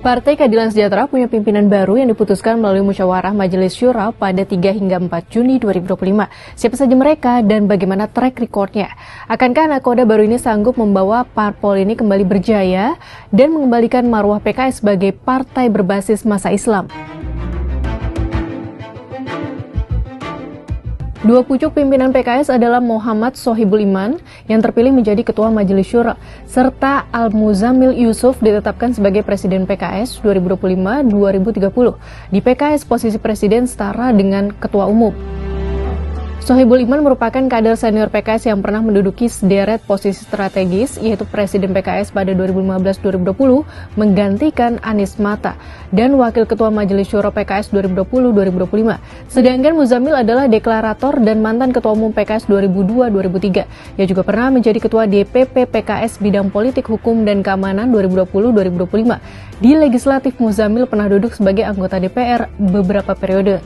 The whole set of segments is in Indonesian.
Partai Keadilan Sejahtera punya pimpinan baru yang diputuskan melalui musyawarah Majelis Syura pada 3 hingga 4 Juni 2025. Siapa saja mereka dan bagaimana track record-nya? Akankah nakoda baru ini sanggup membawa parpol ini kembali berjaya dan mengembalikan marwah PKS sebagai partai berbasis massa Islam? Dua pucuk pimpinan PKS adalah Muhammad Sohibul Iman yang terpilih menjadi Ketua Majelis Syura, serta Al-Muzammil Yusuf ditetapkan sebagai Presiden PKS 2025-2030. Di PKS, posisi Presiden setara dengan Ketua Umum. Sohibul Iman merupakan kader senior PKS yang pernah menduduki sederet posisi strategis, yaitu Presiden PKS pada 2015-2020 menggantikan Anies Mata dan Wakil Ketua Majelis Syuro PKS 2020-2025. Sedangkan Muzammil adalah deklarator dan mantan Ketua Umum PKS 2002-2003. Ia juga pernah menjadi Ketua DPP PKS Bidang Politik, Hukum, dan Keamanan 2020-2025. Di Legislatif, Muzammil pernah duduk sebagai anggota DPR beberapa periode.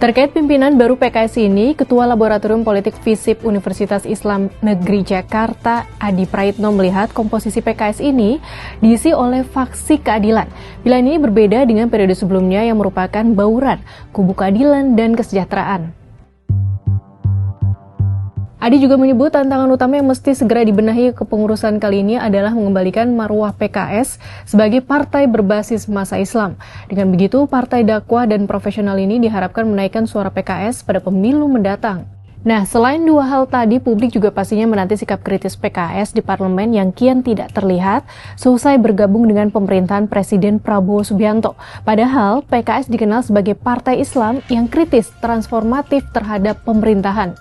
Terkait pimpinan baru PKS ini, Ketua Laboratorium Politik FISIP Universitas Islam Negeri Jakarta, Adi Praitno, melihat komposisi PKS ini diisi oleh faksi keadilan. Pilihan ini berbeda dengan periode sebelumnya yang merupakan bauran, kubu keadilan dan kesejahteraan. Adi juga menyebut tantangan utama yang mesti segera dibenahi kepengurusan kali ini adalah mengembalikan marwah PKS sebagai partai berbasis massa Islam. Dengan begitu, partai dakwah dan profesional ini diharapkan menaikkan suara PKS pada pemilu mendatang. Nah, selain dua hal tadi, publik juga pastinya menanti sikap kritis PKS di parlemen yang kian tidak terlihat seusai bergabung dengan pemerintahan Presiden Prabowo Subianto. Padahal, PKS dikenal sebagai partai Islam yang kritis, transformatif terhadap pemerintahan.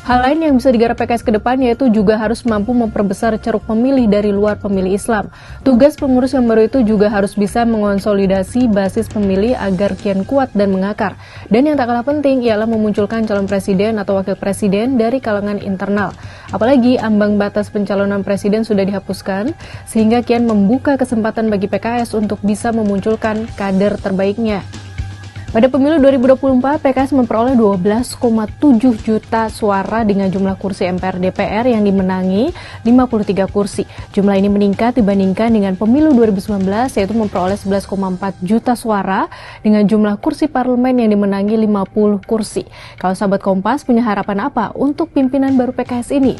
Hal lain yang bisa digarap PKS ke depan yaitu juga harus mampu memperbesar ceruk pemilih dari luar pemilih Islam. Tugas pengurus yang baru itu juga harus bisa mengonsolidasi basis pemilih agar kian kuat dan mengakar. Dan yang tak kalah penting ialah memunculkan calon presiden atau wakil presiden dari kalangan internal. Apalagi ambang batas pencalonan presiden sudah dihapuskan, sehingga kian membuka kesempatan bagi PKS untuk bisa memunculkan kader terbaiknya. Pada pemilu 2024, PKS memperoleh 12,7 juta suara dengan jumlah kursi MPR DPR yang dimenangi 53 kursi. Jumlah ini meningkat dibandingkan dengan pemilu 2019, yaitu memperoleh 11,4 juta suara dengan jumlah kursi parlemen yang dimenangi 50 kursi. Kalau sahabat Kompas punya harapan apa untuk pimpinan baru PKS ini?